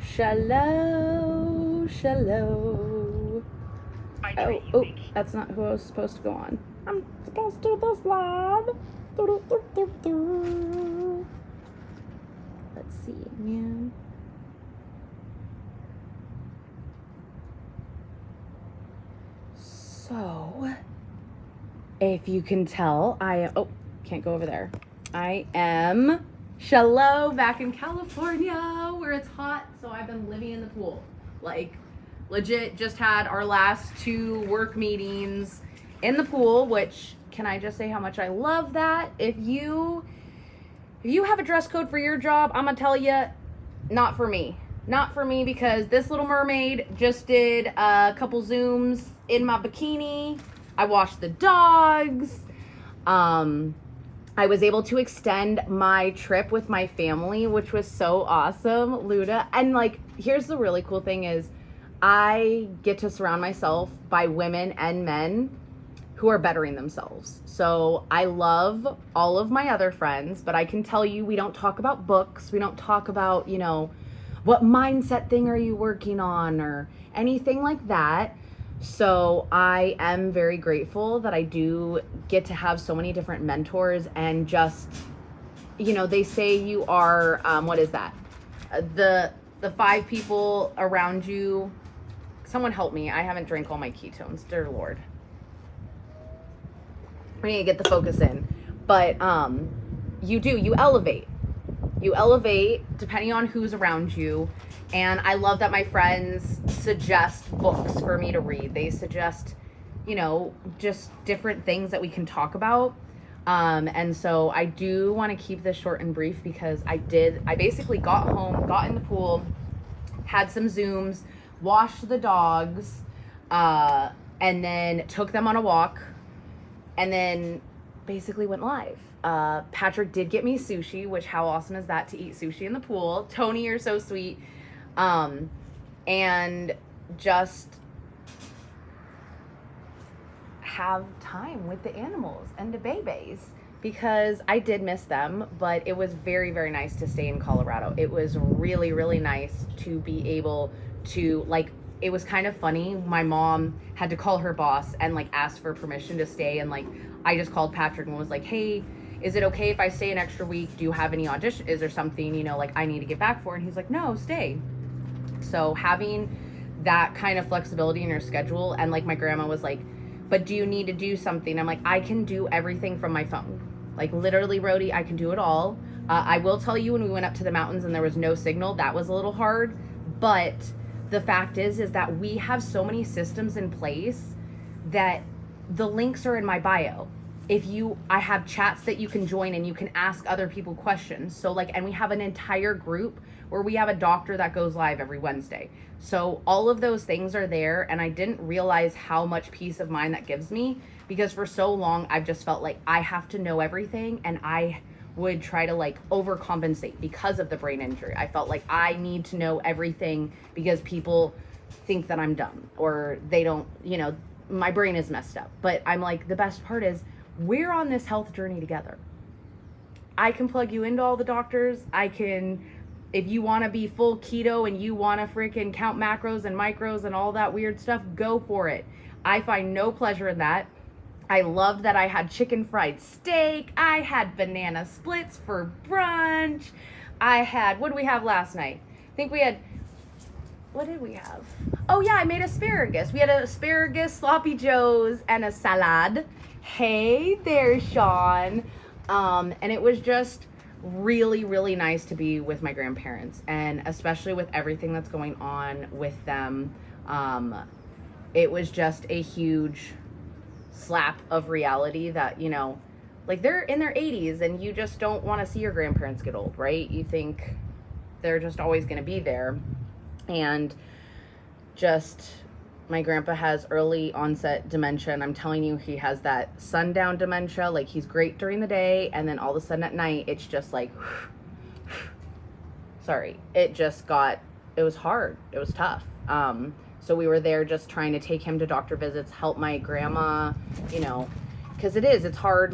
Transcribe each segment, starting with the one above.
Shallow, shallow. Oh, that's not who I was supposed to go on. I'm supposed to do this live. Let's see, man. So, if you can tell, can't go over there. I am Shallow back in California where it's hot, so I've been living in the pool. Like, legit just had our last 2 work meetings in the pool, which, can I just say how much I love that? If you have a dress code for your job, I'm gonna tell you, not for me. Not for me, because this Little Mermaid just did a couple Zooms in my bikini. I washed the dogs. I was able to extend my trip with my family, which was so awesome, Luda. And like, here's the really cool thing is I get to surround myself by women and men who are bettering themselves. So I love all of my other friends, but I can tell you, we don't talk about books. We don't talk about, what mindset thing are you working on or anything like that. So I am very grateful that I do get to have so many different mentors and just, they say you are, what is that? The 5 people around you. Someone help me. I haven't drank all my ketones, dear Lord. We need to get the focus in. But you elevate. You elevate depending on who's around you. And I love that my friends suggest books for me to read. They suggest, just different things that we can talk about. And so I do want to keep this short and brief because I basically got home, got in the pool, had some Zooms, washed the dogs, and then took them on a walk, and then basically went live. Patrick did get me sushi, which how awesome is that to eat sushi in the pool? Tony, you're so sweet. And just have time with the animals and the babies because I did miss them, but it was very, very nice to stay in Colorado. It was really, really nice to be able to, it was kind of funny. My mom had to call her boss and ask for permission to stay. And I just called Patrick and was like, hey, is it okay if I stay an extra week? Do you have any audition? Is there something, I need to get back for? And he's like, no, stay. So having that kind of flexibility in your schedule, and my grandma was like, but do you need to do something? I'm like, I can do everything from my phone. Literally, Rhodey, I can do it all. I will tell you, when we went up to the mountains and there was no signal, that was a little hard. But the fact is that we have so many systems in place that the links are in my bio. I have chats that you can join and you can ask other people questions. So and we have an entire group where we have a doctor that goes live every Wednesday. So all of those things are there. And I didn't realize how much peace of mind that gives me because for so long, I've just felt like I have to know everything. And I would try to overcompensate because of the brain injury. I felt like I need to know everything because people think that I'm dumb or they don't, my brain is messed up. But I'm like, the best part is we're on this health journey together. I can plug you into all the doctors. If you want to be full keto and you want to freaking count macros and micros and all that weird stuff, go for it. I find no pleasure in that. I loved that I had chicken fried steak. I had banana splits for brunch. What did we have last night? I think we had, what did we have? Oh yeah, I made asparagus. We had asparagus, sloppy joes, and a salad. Hey there, Sean. And it was just really, really nice to be with my grandparents, and especially with everything that's going on with them. It was just a huge slap of reality that, they're in their 80s and you just don't want to see your grandparents get old, right? You think they're just always going to be there. And just, my grandpa has early onset dementia, and I'm telling you, he has that sundown dementia. He's great during the day, and then all of a sudden at night, it's just sorry, it was hard. It was tough. So we were there just trying to take him to doctor visits, help my grandma, because it's hard,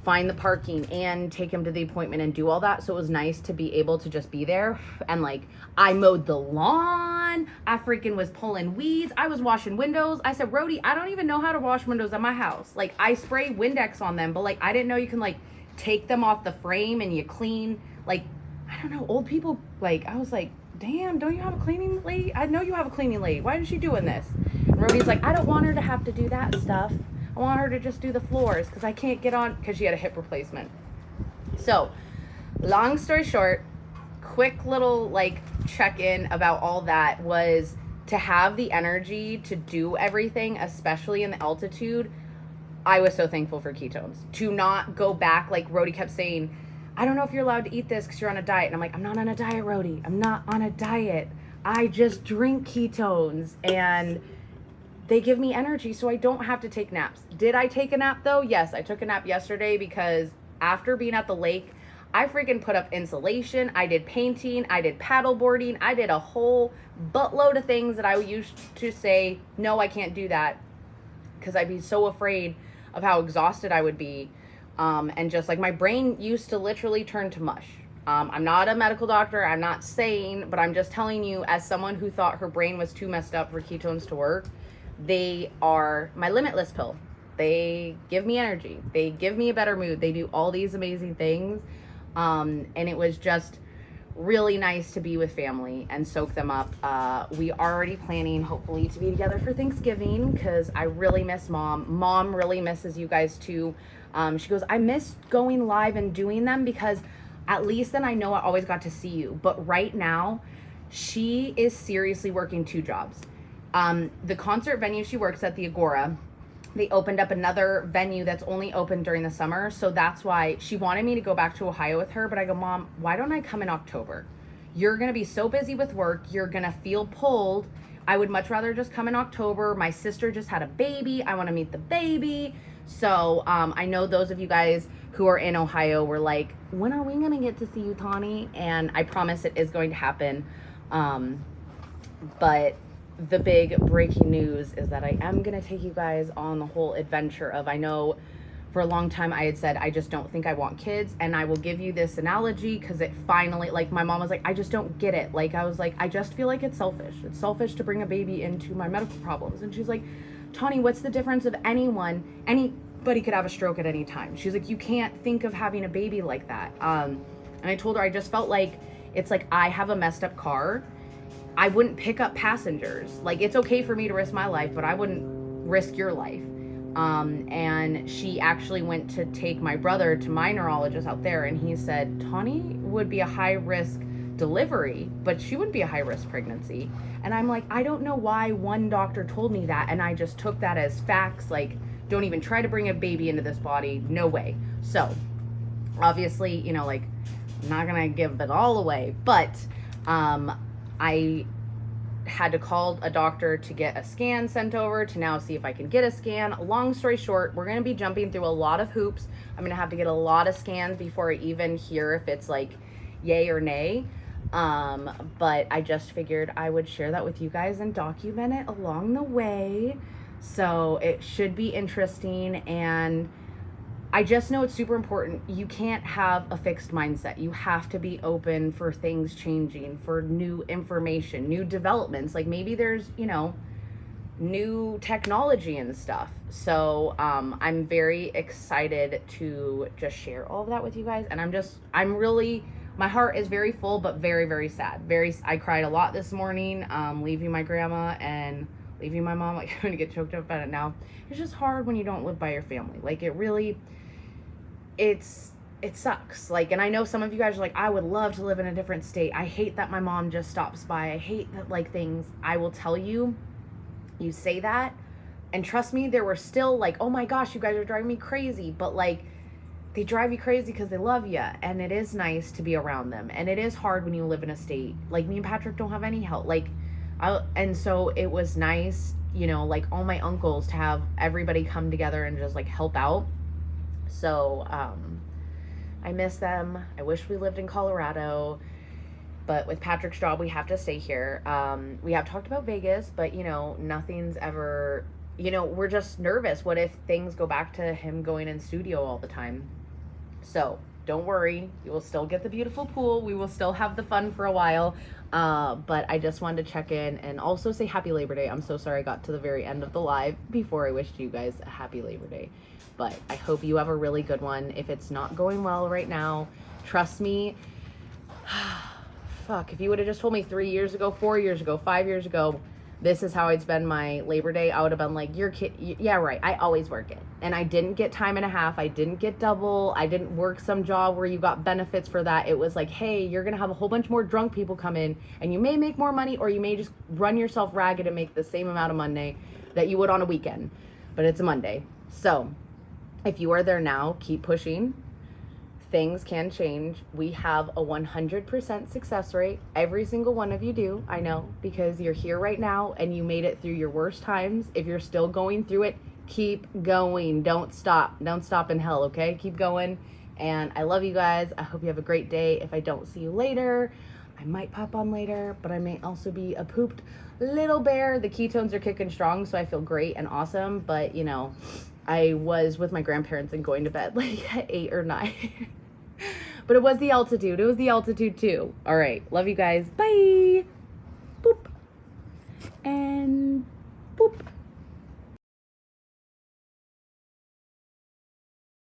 find the parking and take him to the appointment and do all that. So it was nice to be able to just be there. And like, I mowed the lawn. I freaking was pulling weeds. I was washing windows. I said, Rhodey, I don't even know how to wash windows at my house. Like, I spray Windex on them, but like, I didn't know you can like take them off the frame and you clean. Like, I don't know, old people, like, I was like, damn, don't you have a cleaning lady? I know you have a cleaning lady. Why is she doing this? And Rhodey's like, I don't want her to have to do that stuff. I want her to just do the floors because I can't get on, because she had a hip replacement. So, long story short, quick little like check-in about all that was to have the energy to do everything, especially in the altitude. I was so thankful for ketones. To not go back, like Rhodey kept saying, I don't know if you're allowed to eat this because you're on a diet. And I'm like, I'm not on a diet, Rhodey. I'm not on a diet. I just drink ketones and they give me energy so I don't have to take naps. Did I take a nap though? Yes, I took a nap yesterday because after being at the lake, I freaking put up insulation. I did painting. I did paddle boarding. I did a whole buttload of things that I used to say, no, I can't do that because I'd be so afraid of how exhausted I would be. And just like my brain used to literally turn to mush. I'm not a medical doctor. I'm not saying, but I'm just telling you as someone who thought her brain was too messed up for ketones to work, they are my limitless pill. They give me energy. They give me a better mood. They do all these amazing things. And it was just really nice to be with family and soak them up. We are already planning hopefully to be together for Thanksgiving because I really miss mom. Mom really misses you guys too. She goes, I miss going live and doing them because at least then I know I always got to see you. But right now, she is seriously working 2 jobs. The concert venue she works at, the Agora, they opened up another venue that's only open during the summer. So that's why she wanted me to go back to Ohio with her. But I go, Mom, why don't I come in October? You're going to be so busy with work. You're going to feel pulled. I would much rather just come in October. My sister just had a baby. I want to meet the baby. So I know those of you guys who are in Ohio were like, when are we going to get to see you, Tawny? And I promise it is going to happen. But the big breaking news is that I am going to take you guys on the whole adventure of, I know for a long time I had said, I just don't think I want kids. And I will give you this analogy because it finally, like my mom was like, I just don't get it. Like, I was like, I just feel like it's selfish. It's selfish to bring a baby into my medical problems. And she's like, Tawny, what's the difference of anybody could have a stroke at any time. She's like, you can't think of having a baby like that. And I told her, I just felt like, it's like I have a messed up car. I wouldn't pick up passengers. Like, it's okay for me to risk my life, but I wouldn't risk your life. And she actually went to take my brother to my neurologist out there, and he said, Tawny would be a high risk delivery, but she wouldn't be a high risk pregnancy. And I'm like, I don't know why one doctor told me that, and I just took that as facts. Like, don't even try to bring a baby into this body. No way. So obviously, you know, like, I'm not gonna give it all away, but I had to call a doctor to get a scan sent over to now see if I can get a scan. Long story short, we're going to be jumping through a lot of hoops. I'm going to have to get a lot of scans before I even hear if it's like yay or nay. But I just figured I would share that with you guys and document it along the way. So it should be interesting, and I just know it's super important. You can't have a fixed mindset. You have to be open for things changing, for new information, new developments. Like maybe there's, you know, new technology and stuff. So I'm very excited to just share all of that with you guys. And I'm really, my heart is very full, but very, very sad. I cried a lot this morning, leaving my grandma and leaving my mom. Like, I'm gonna get choked up at it now. It's just hard when you don't live by your family. Like, it really, it sucks. Like, and I know some of you guys are like, I would love to live in a different state. I hate that my mom just stops by. I hate that, like, things. I will tell you, you say that, and trust me, there were still like, oh my gosh, you guys are driving me crazy. But like, they drive you crazy because they love you, and it is nice to be around them. And it is hard when you live in a state. Like, me and Patrick don't have any help. Like, and so it was nice, you know, like all my uncles, to have everybody come together and just like help out. So I miss them. I wish we lived in Colorado, but with Patrick's job, we have to stay here. We have talked about Vegas, but you know, nothing's ever, you know, we're just nervous. What if things go back to him going in studio all the time? So don't worry, you will still get the beautiful pool. We will still have the fun for a while. But I just wanted to check in and also say happy Labor Day. I'm so sorry I got to the very end of the live before I wished you guys a happy Labor Day. But I hope you have a really good one. If it's not going well right now, trust me. Fuck, if you would have just told me 3 years ago, 4 years ago, 5 years ago, this is how I'd spend my Labor Day, I would have been like, you're kid, yeah, right, I always work it. And I didn't get time and a half, I didn't get double, I didn't work some job where you got benefits for that. It was like, hey, you're gonna have a whole bunch more drunk people come in, and you may make more money, or you may just run yourself ragged and make the same amount of Monday that you would on a weekend. But it's a Monday. So, if you are there now, keep pushing. Things can change. We have a 100% success rate. Every single one of you do. I know, because you're here right now and you made it through your worst times. If you're still going through it, keep going. Don't stop. Don't stop in hell, okay? Keep going. And I love you guys. I hope you have a great day. If I don't see you later, I might pop on later, but I may also be a pooped little bear. The ketones are kicking strong, so I feel great and awesome. But, you know, I was with my grandparents and going to bed like at 8 or 9. But it was the altitude. It was the altitude too. All right. Love you guys. Bye.